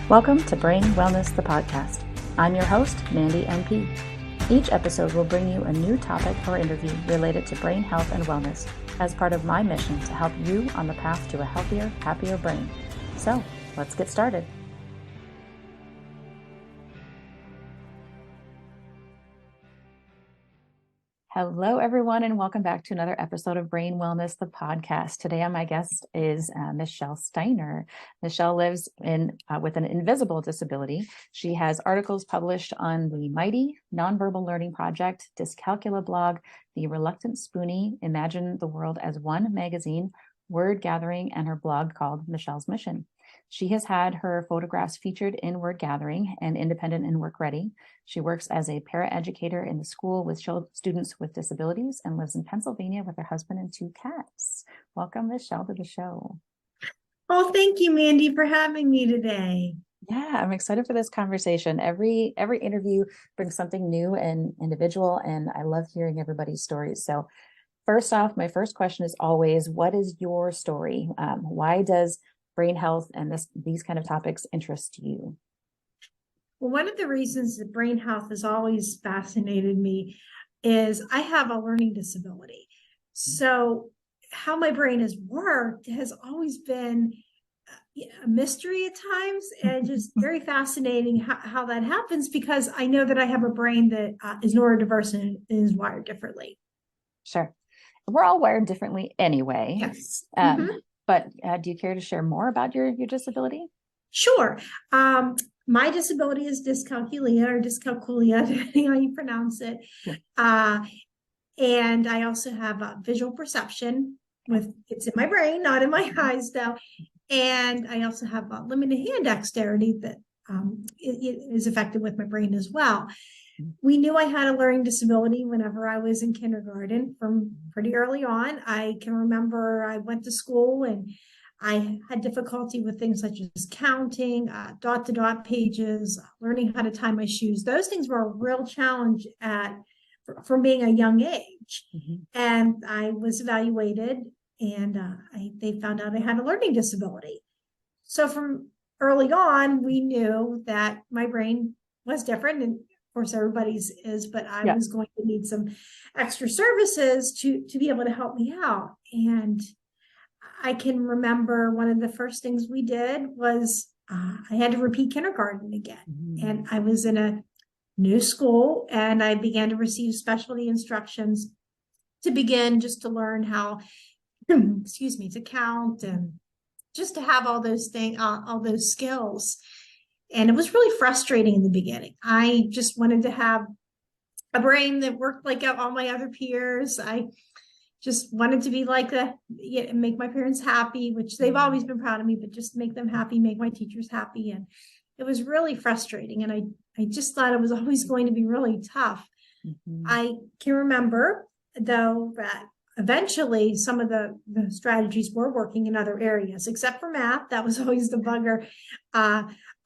Welcome to Brain Wellness, the podcast. I'm your host, Mandy NP. Each episode will bring you a new topic or interview related to brain health and wellness as part of my mission to help you on the path to a healthier, happier brain. So, let's get started. Hello, everyone, and welcome back to another episode of Brain Wellness, the podcast. Today, my guest is Michelle Steiner. Michelle lives with an invisible disability. She has articles published on the Mighty Nonverbal Learning Project, Dyscalculia Blog, the Reluctant Spoonie, Imagine the World as One magazine, Word Gathering, and her blog called Michelle's Mission. She has had her photographs featured in Word Gathering and Independent and Work Ready. She works as a paraeducator in the school with students with disabilities and lives in Pennsylvania with her husband and 2 cats. Welcome, Michelle, to the show. Oh, thank you, Mandy, for having me today. Yeah, I'm excited for this conversation. Every interview brings something new and individual, and I love hearing everybody's stories. So first off, my first question is always, what is your story? Why does brain health and these kind of topics interest you? Well, one of the reasons that brain health has always fascinated me is I have a learning disability. So how my brain has worked has always been a mystery at times, and just very fascinating how that happens, because I know that I have a brain that is neurodiverse and is wired differently. Sure. We're all wired differently anyway. Yes. But do you care to share more about your disability? Sure. My disability is dyscalculia, or dyscalculia, depending on how you pronounce it. Yeah. And I also have visual perception. It's in my brain, not in my eyes, though. And I also have limited hand dexterity that is affected with my brain as well. We knew I had a learning disability whenever I was in kindergarten, from pretty early on. I can remember I went to school and I had difficulty with things such as counting, dot-to-dot pages, learning how to tie my shoes. Those things were a real challenge from being a young age. And I was evaluated, and they found out I had a learning disability. So from early on, we knew that my brain was different, and of course everybody's is, but I was going to need some extra services to be able to help me out. And I can remember one of the first things we did was I had to repeat kindergarten again. And I was in a new school, and I began to receive specialty instructions to begin just to learn how, to count, and just to have all those things, all those skills. And it was really frustrating in the beginning. I just wanted to have a brain that worked like all my other peers. I just wanted to be like make my parents happy, which they've always been proud of me, but just make them happy, make my teachers happy. And it was really frustrating. And I just thought it was always going to be really tough. I can remember, though, that eventually some of the strategies were working in other areas, except for math. That was always the bugger.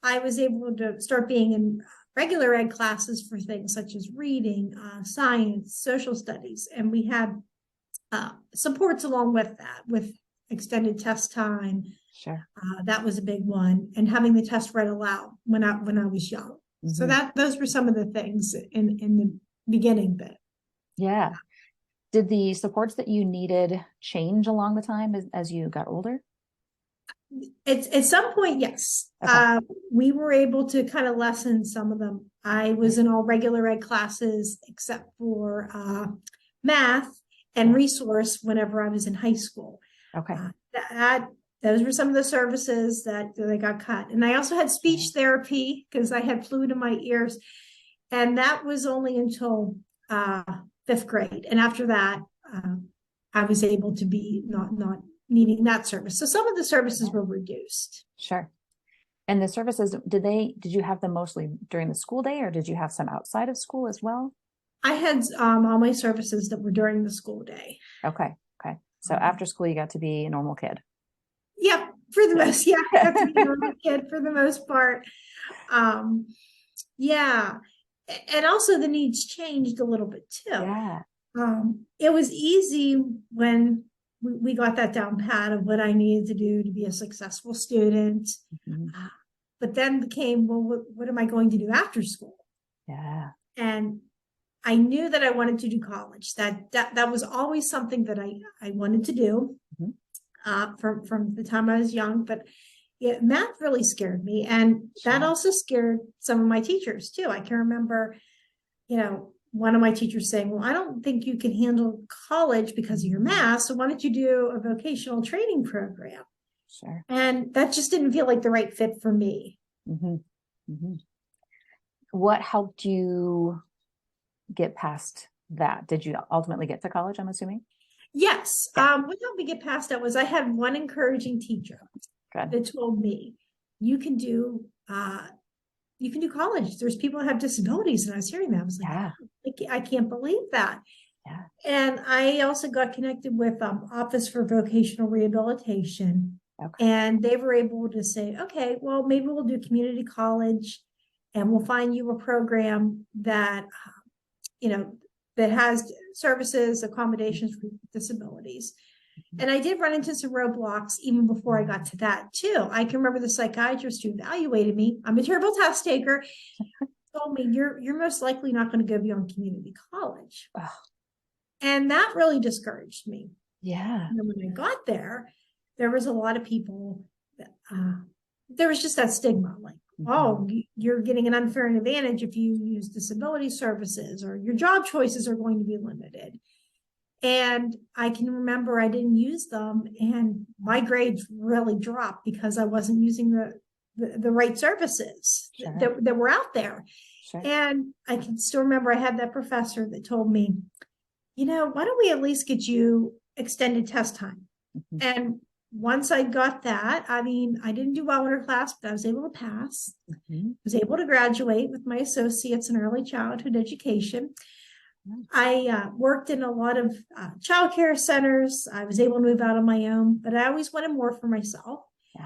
I was able to start being in regular ed classes for things such as reading, science, social studies. And we had supports along with that, with extended test time. Sure. That was a big one. And having the test read aloud when I was young. So those were some of the things in the beginning bit. Yeah. Did the supports that you needed change along the time as you got older? At some point, yes. Okay. We were able to kind of lessen some of them. I was in all regular ed classes except for math and resource whenever I was in high school. Okay. Those were some of the services that they got cut. And I also had speech therapy because I had fluid in my ears. And that was only until 5th grade. And after that, I was able to be not needing that service. So some of the services were reduced. Sure. And the services, did you have them mostly during the school day, or did you have some outside of school as well? I had all my services that were during the school day. Okay. So after school, you got to be a normal kid. Yep. For the most, I got to be a normal kid for the most part. Yeah. And also the needs changed a little bit too. Yeah. It was easy when we got that down pat of what I needed to do to be a successful student. but then became, well, what am I going to do after school? Yeah. And I knew that I wanted to do college. That was always something that I wanted to do from the time I was young. But yeah, math really scared me, and that also scared some of my teachers too. I can remember, one of my teachers saying, "Well, I don't think you can handle college because of your math. So why don't you do a vocational training program?" Sure. And that just didn't feel like the right fit for me. What helped you get past that? Did you ultimately get to college, I'm assuming? Yes. What helped me get past that was I had one encouraging teacher that told me, you can do college. There's people that have disabilities. And I was hearing that. I was like, I can't believe that. Yeah. And I also got connected with Office for Vocational Rehabilitation. And they were able to say, okay, well, maybe we'll do community college and we'll find you a program that, that has services, accommodations for disabilities. And I did run into some roadblocks even before I got to that too. I can remember the psychiatrist who evaluated me. I'm a terrible test taker. Told me, you're most likely not going to go beyond community college. And that really discouraged me. Yeah. And when I got there, there was a lot of people that, there was just that stigma, like, oh, you're getting an unfair advantage if you use disability services, or your job choices are going to be limited. And I can remember I didn't use them, and my grades really dropped because I wasn't using the right services that were out there. And I can still remember I had that professor that told me, why don't we at least get you extended test time? And once I got that, I didn't do well in her class, but I was able to pass. Was able to graduate with my associates in early childhood education. I worked in a lot of childcare centers. I was able to move out on my own, but I always wanted more for myself.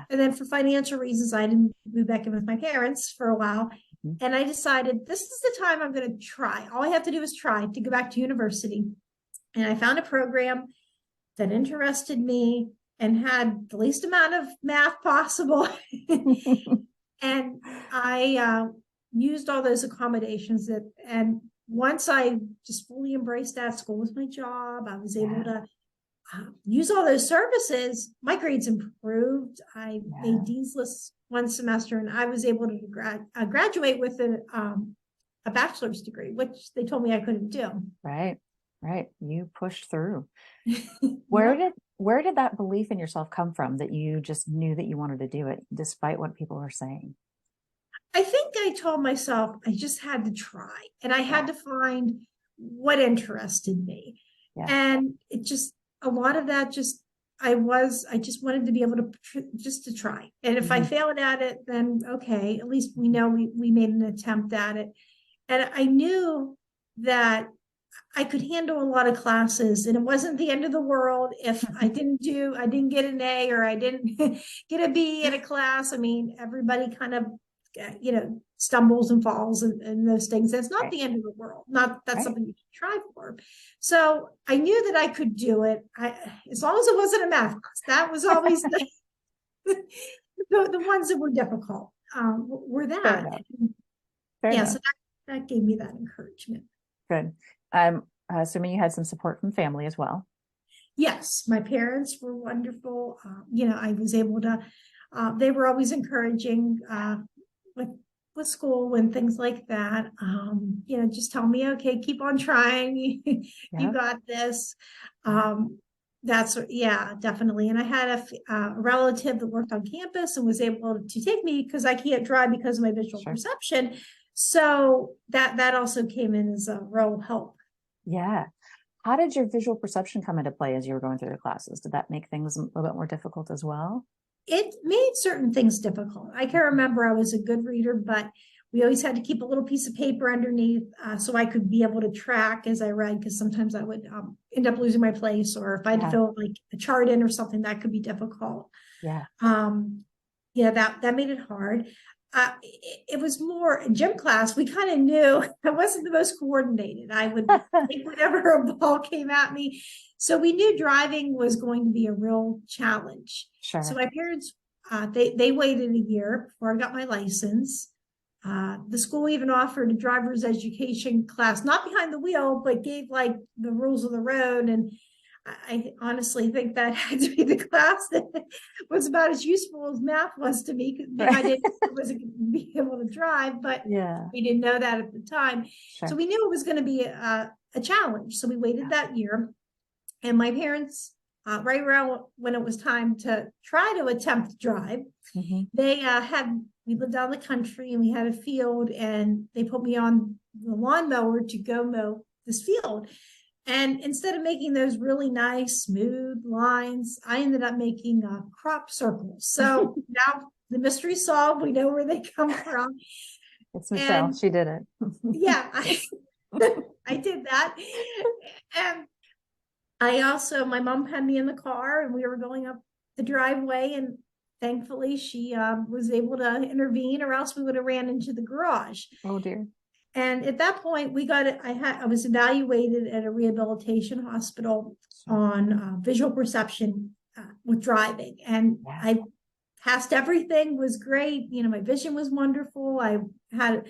And then for financial reasons, I didn't move back in with my parents for a while. And I decided this is the time I'm going to try. All I have to do is try to go back to university. And I found a program that interested me and had the least amount of math possible. And I used all those accommodations and once I just fully embraced that, school was my job, I was able to use all those services. My grades improved. I made Dean's List one semester, and I was able to graduate with a bachelor's degree, which they told me I couldn't do. Right. You pushed through. Where did that belief in yourself come from, that you just knew that you wanted to do it despite what people were saying? I think I told myself I just had to try, and I had to find what interested me. And it just, a lot of that just, I just wanted to be able to try. And if I failed at it, then okay, at least we know we made an attempt at it. And I knew that I could handle a lot of classes, and it wasn't the end of the world if I didn't get an A, or I didn't get a B in a class. Everybody kind of, stumbles and falls and those things. That's not the end of the world. That's something you should try for. So I knew that I could do it. As long as it wasn't a math class. That was always the ones that were difficult, were that. So that gave me that encouragement. Good. Assuming you had some support from family as well. Yes, my parents were wonderful. I was able to, they were always encouraging with school and things like that. Just tell me, okay, keep on trying. You got this. Definitely. And I had a relative that worked on campus and was able to take me because I can't drive because of my visual perception. So that also came in as a real help. Yeah. How did your visual perception come into play as you were going through the classes? Did that make things a little bit more difficult as well? It made certain things difficult. I can remember I was a good reader, but we always had to keep a little piece of paper underneath so I could be able to track as I read, because sometimes I would end up losing my place, or if I had to fill like a chart in or something, that could be difficult. That made it hard. It was more in gym class. We kind of knew I wasn't the most coordinated. I would take whenever a ball came at me. So we knew driving was going to be a real challenge. So my parents they waited a year before I got my license. The school even offered a driver's education class, not behind the wheel, but gave like the rules of the road. And I honestly think that had to be the class that was about as useful as math was to me, because I wasn't be able to drive, but Yeah, we didn't know that at the time. So sure. we knew it was going to be a challenge. So we waited that year. And my parents, right around when it was time to try to attempt to drive, Hmm. they we lived out in the country and we had a field, and they put me on the lawnmower to go mow this field. And instead of making those really nice, smooth lines, I ended up making crop circles. So now the mystery solved. We know where they come from. It's Michelle. And She did it. yeah, I did that. And my mom had me in the car and we were going up the driveway, and thankfully she was able to intervene, or else we would have ran into the garage. Oh dear. And at that point, I was evaluated at a rehabilitation hospital on visual perception with driving. And Yeah. I passed everything, was great. My vision was wonderful. I had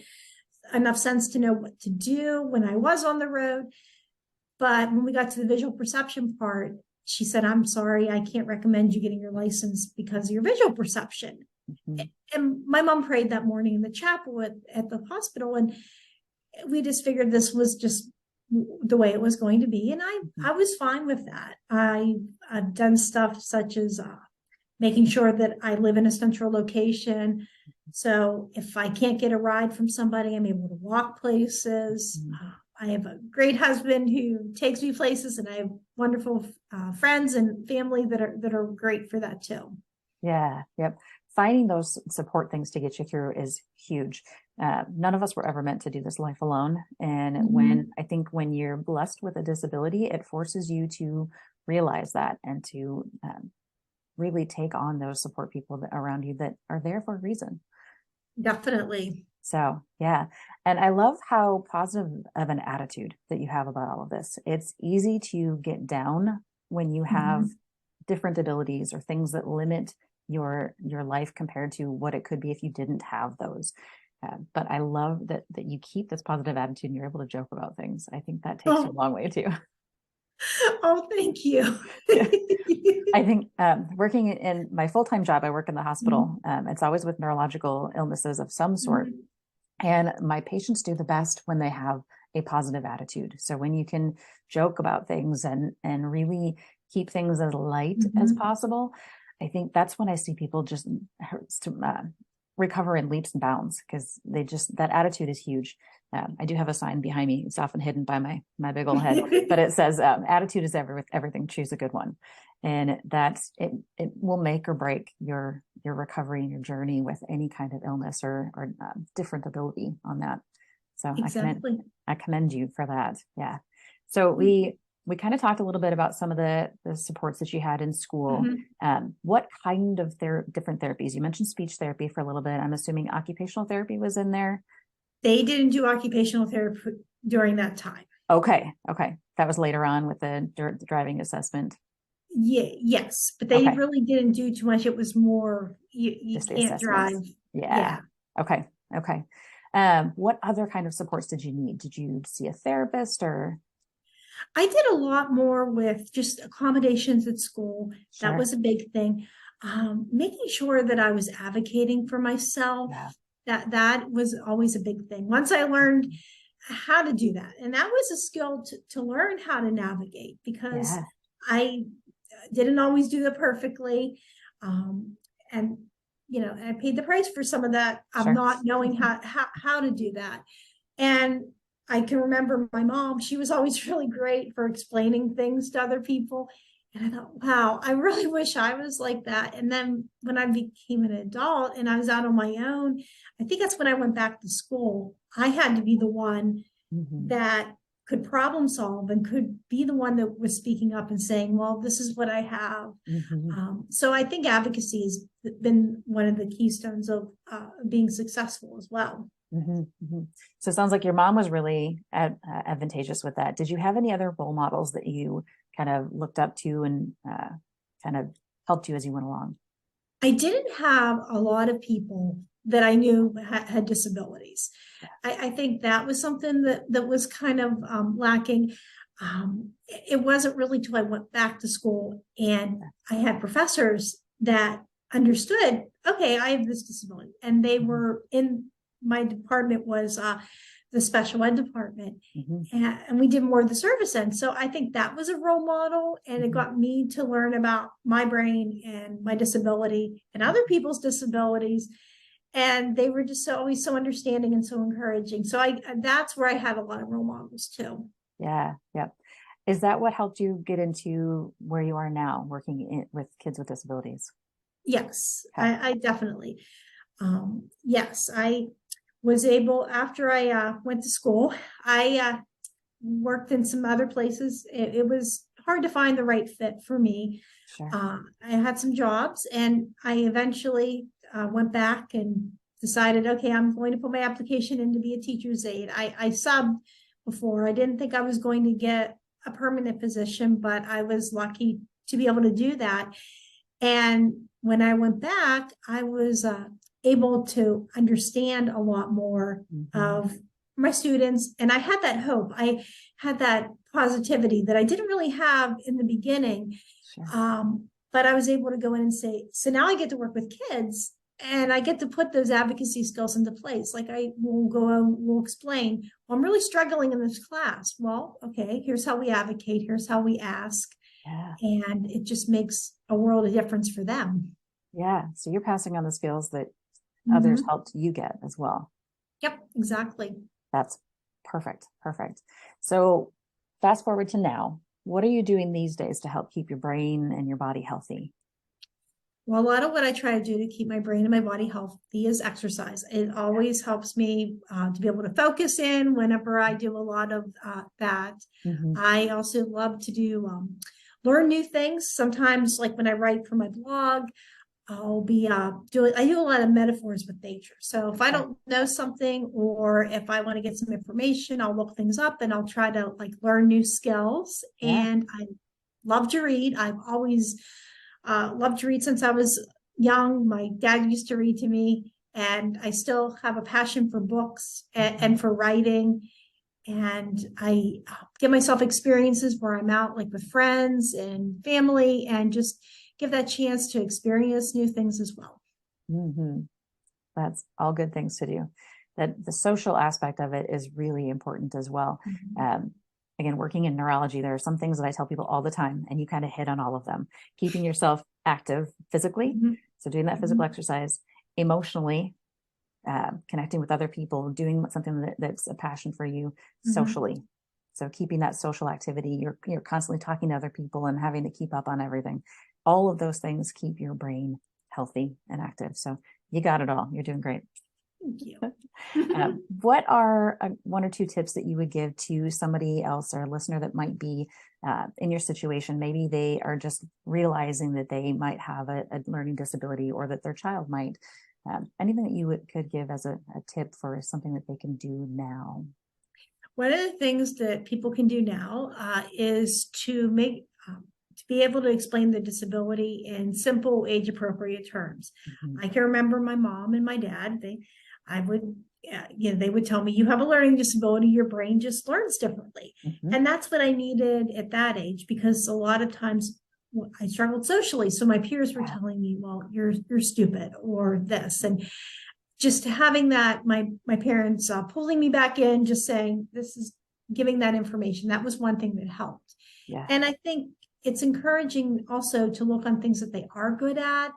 enough sense to know what to do when I was on the road. But when we got to the visual perception part, she said, "I'm sorry, I can't recommend you getting your license because of your visual perception." Mm-hmm. And my mom prayed that morning in the chapel at the hospital, and we just figured this was just the way it was going to be. And I was fine with that. I've done stuff such as making sure that I live in a central location. So if I can't get a ride from somebody, I'm able to walk places. Mm-hmm. I have a great husband who takes me places, and I have wonderful friends and family that are great for that too. Yeah. Yep. Finding those support things to get you through is huge. None of us were ever meant to do this life alone. And I think when you're blessed with a disability, it forces you to realize that and to really take on those support people around you that are there for a reason. Definitely. So, yeah. And I love how positive of an attitude that you have about all of this. It's easy to get down when you have different abilities or things that limit your life compared to what it could be if you didn't have those. But I love that you keep this positive attitude and you're able to joke about things. I think that takes you a long way too. Oh, thank you. Yeah. I think working in my full-time job, I work in the hospital. It's always with neurological illnesses of some sort. And my patients do the best when they have a positive attitude. So when you can joke about things and really keep things as light as possible, I think that's when I see people just recover in leaps and bounds, because that attitude is huge. I do have a sign behind me. It's often hidden by my big old head, but it says, attitude is everything. Choose a good one. And it will make or break your recovery and your journey with any kind of illness or different ability on that. So exactly. I commend you for that. Yeah. So we kind of talked a little bit about some of the supports that you had in school. What kind of different therapies? You mentioned speech therapy for a little bit. I'm assuming occupational therapy was in there. They didn't do occupational therapy during that time. Okay. That was later on with the driving assessment. Yeah, yes, but they really didn't do too much. It was more you can't drive. Yeah. Okay. What other kind of supports did you need? Did you see a therapist or? I did a lot more with just accommodations at school. Sure. That was a big thing. Making sure that I was advocating for myself. Yeah. That was always a big thing. Once I learned how to do that, and that was a skill to learn how to navigate, because I didn't always do that perfectly. And I paid the price for some of that of not knowing how to do that. And I can remember my mom, she was always really great for explaining things to other people. And I thought, wow, I really wish I was like that. And then when I became an adult and I was out on my own, I think that's when I went back to school. I had to be the one that could problem solve and could be the one that was speaking up and saying, well, this is what I have. So I think advocacy has been one of the keystones of being successful as well. So it sounds like your mom was really advantageous with that. Did you have any other role models that you kind of looked up to and kind of helped you as you went along? I didn't have a lot of people that I knew had disabilities. I think that was something that was kind of lacking. It wasn't really till I went back to school and I had professors that understood, okay, I have this disability. And they were in my department was the special ed department. And we did more of the service end. So I think that was a role model, and it got me to learn about my brain and my disability and other people's disabilities. And they were just always so understanding and so encouraging. So that's where I had a lot of role models too. Yeah. Yep. Is that what helped you get into where you are now, working with kids with disabilities? Yes, Okay. I definitely. Yes, I was able, after I went to school, I worked in some other places. It was hard to find the right fit for me. Sure. I had some jobs, and I eventually went back and decided, okay, I'm going to put my application in to be a teacher's aide. I subbed before. I didn't think I was going to get a permanent position, but I was lucky to be able to do that. And when I went back, I was able to understand a lot more of my students. And I had that hope. I had that positivity that I didn't really have in the beginning. Sure. But I was able to go in and say, so now I get to work with kids and I get to put those advocacy skills into place. Like I will go, we'll explain, well, I'm really struggling in this class. Well, okay, here's how we advocate. Here's how we ask. Yeah. And it just makes a world of difference for them. Yeah. So you're passing on the skills that others Mm-hmm. helped you get as well. Yep, exactly. That's perfect. Perfect. So fast forward to now, what are you doing these days to help keep your brain and your body healthy? Well, a lot of what I try to do to keep my brain and my body healthy is exercise. It always helps me to be able to focus in whenever I do a lot of that. I also love to do learn new things. Sometimes, like when I write for my blog, I'll be I do a lot of metaphors with nature. So if I don't know something, or if I want to get some information, I'll look things up and I'll try to like learn new skills. Yeah. And I love to read. I've always loved to read since I was young. My dad used to read to me, and I still have a passion for books and for writing. And I give myself experiences where I'm out like with friends and family, and just give that chance to experience new things as well. That's all good things to do. That the social aspect of it is really important as well. Again, working in neurology, there are some things that I tell people all the time, and you kind of hit on all of them. Keeping yourself active physically, so doing that physical exercise, emotionally, connecting with other people, doing something that's a passion for you socially. So keeping that social activity, you're constantly talking to other people and having to keep up on everything. All of those things keep your brain healthy and active. So you got it all. You're doing great. Thank you. What are one or two tips that you would give to somebody else or a listener that might be in your situation? Maybe they are just realizing that they might have a learning disability, or that their child might. Anything that you could give as a tip for something that they can do now? One of the things that people can do now is to make to be able to explain the disability in simple, age-appropriate terms. I can remember my mom and my dad. They would tell me, "You have a learning disability. Your brain just learns differently," and that's what I needed at that age, because a lot of times I struggled socially. So my peers were telling me, "Well, you're stupid," or this, and just having that, my parents pulling me back in, just saying, this is giving that information. That was one thing that helped. Yeah. And I think it's encouraging also to look on things that they are good at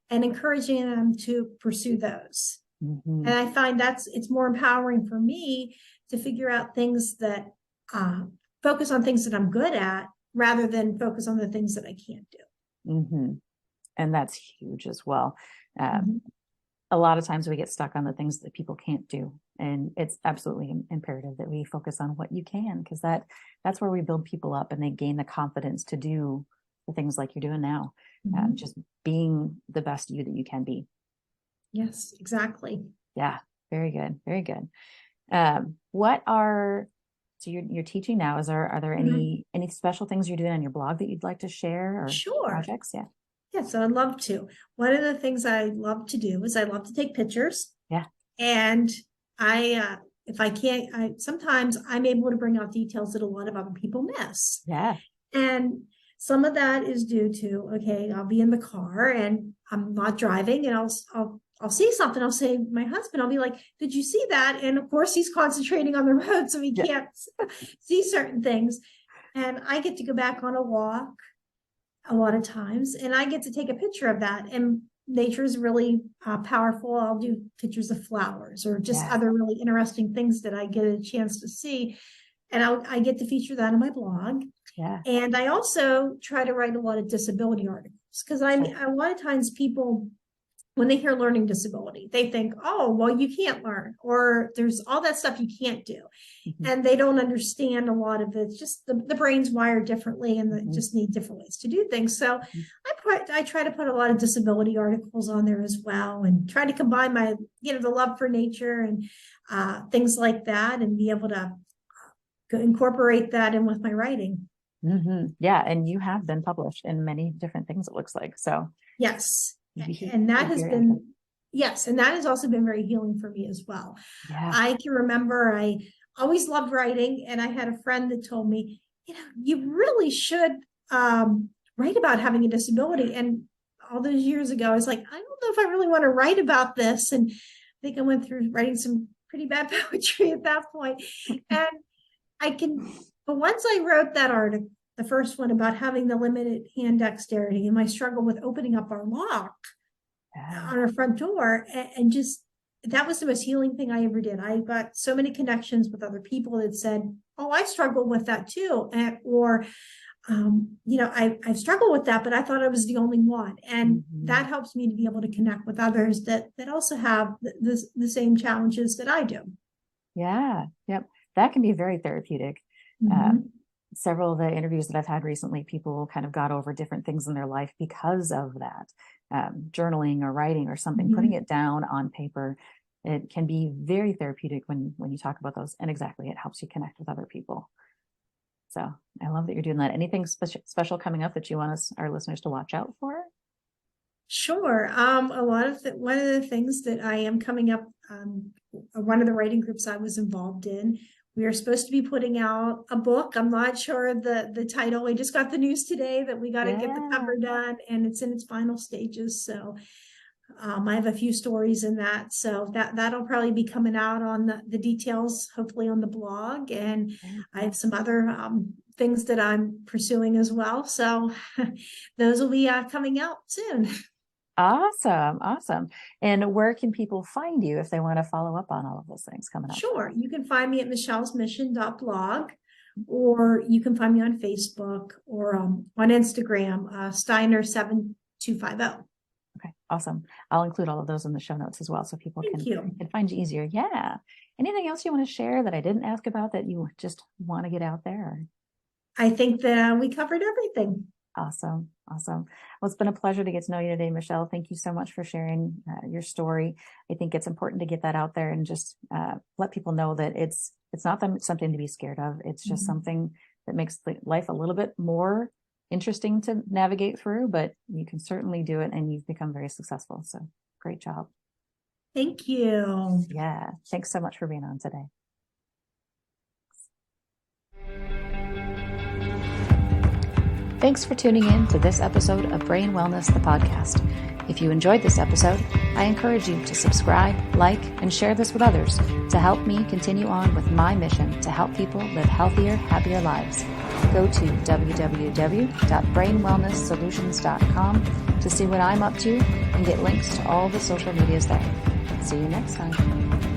and encouraging them to pursue those. And I find it's more empowering for me to figure out things that focus on things that I'm good at, rather than focus on the things that I can't do. And that's huge as well. A lot of times we get stuck on the things that people can't do. And it's absolutely imperative that we focus on what you can, because that's where we build people up and they gain the confidence to do the things like you're doing now. Just being the best you that you can be. Yes, exactly. Yeah, very good. Very good. So you're teaching now. Are there any special things you're doing on your blog that you'd like to share, or Sure. projects? Yeah. Yes, I'd love to. One of the things I love to do is I love to take pictures. Yeah. And if I can't, sometimes I'm able to bring out details that a lot of other people miss. Yeah. And some of that is due to, okay, I'll be in the car and I'm not driving, and I'll see something. I'll say, my husband, I'll be like, did you see that? And of course he's concentrating on the road, so he can't see certain things. And I get to go back on a walk a lot of times, and I get to take a picture of that. And nature is really powerful. I'll do pictures of flowers or just other really interesting things that I get a chance to see. And I get to feature that in my blog. Yeah. And I also try to write a lot of disability articles, because a lot of times people, when they hear learning disability, they think, oh, well, you can't learn, or there's all that stuff you can't do. Mm-hmm. And they don't understand a lot of it. It's just the brain's wired differently, and they just need different ways to do things. So I try to put a lot of disability articles on there as well, and try to combine my, the love for nature and things like that, and be able to incorporate that in with my writing. Mm-hmm. Yeah. And you have been published in many different things, it looks like. So yes. And that has been, and that has also been very healing for me as well. Yeah. I can remember I always loved writing, and I had a friend that told me, you really should write about having a disability. And all those years ago, I was like, I don't know if I really want to write about this. And I think I went through writing some pretty bad poetry at that point. And but once I wrote that article, the first one about having the limited hand dexterity and my struggle with opening up our lock on our front door, and just, that was the most healing thing I ever did. I got so many connections with other people that said, oh, I struggle with that too. I've struggled with that, but I thought I was the only one. And that helps me to be able to connect with others that also have the same challenges that I do. Yeah. Yep. That can be very therapeutic. Several of the interviews that I've had recently, people kind of got over different things in their life because of that. Journaling or writing or something, putting it down on paper, it can be very therapeutic when you talk about those. And exactly, it helps you connect with other people. So I love that you're doing that. Anything special coming up that you want our listeners to watch out for? Sure. One of the things that I am coming up, one of the writing groups I was involved in, we are supposed to be putting out a book. I'm not sure the title. We just got the news today that we got to get the cover done, and it's in its final stages. So I have a few stories in that. So that'll probably be coming out on the details, hopefully on the blog. And I have some other things that I'm pursuing as well. So those will be coming out soon. Awesome. And where can people find you if they want to follow up on all of those things coming up? Sure. You can find me at michellesmission.blog, or you can find me on Facebook or on Instagram, Steiner 7250. Okay. Awesome. I'll include all of those in the show notes as well, so people can find you easier. Yeah. Anything else you want to share that I didn't ask about that you just want to get out there? I think that we covered everything. Awesome. Well, it's been a pleasure to get to know you today, Michelle. Thank you so much for sharing your story. I think it's important to get that out there and just let people know that it's not something to be scared of. It's just something that makes life a little bit more interesting to navigate through, but you can certainly do it, and you've become very successful. So great job. Thank you. Yeah. Thanks so much for being on today. Thanks for tuning in to this episode of Brain Wellness, the podcast. If you enjoyed this episode, I encourage you to subscribe, like, and share this with others to help me continue on with my mission to help people live healthier, happier lives. Go to www.brainwellnesssolutions.com to see what I'm up to and get links to all the social medias there. See you next time.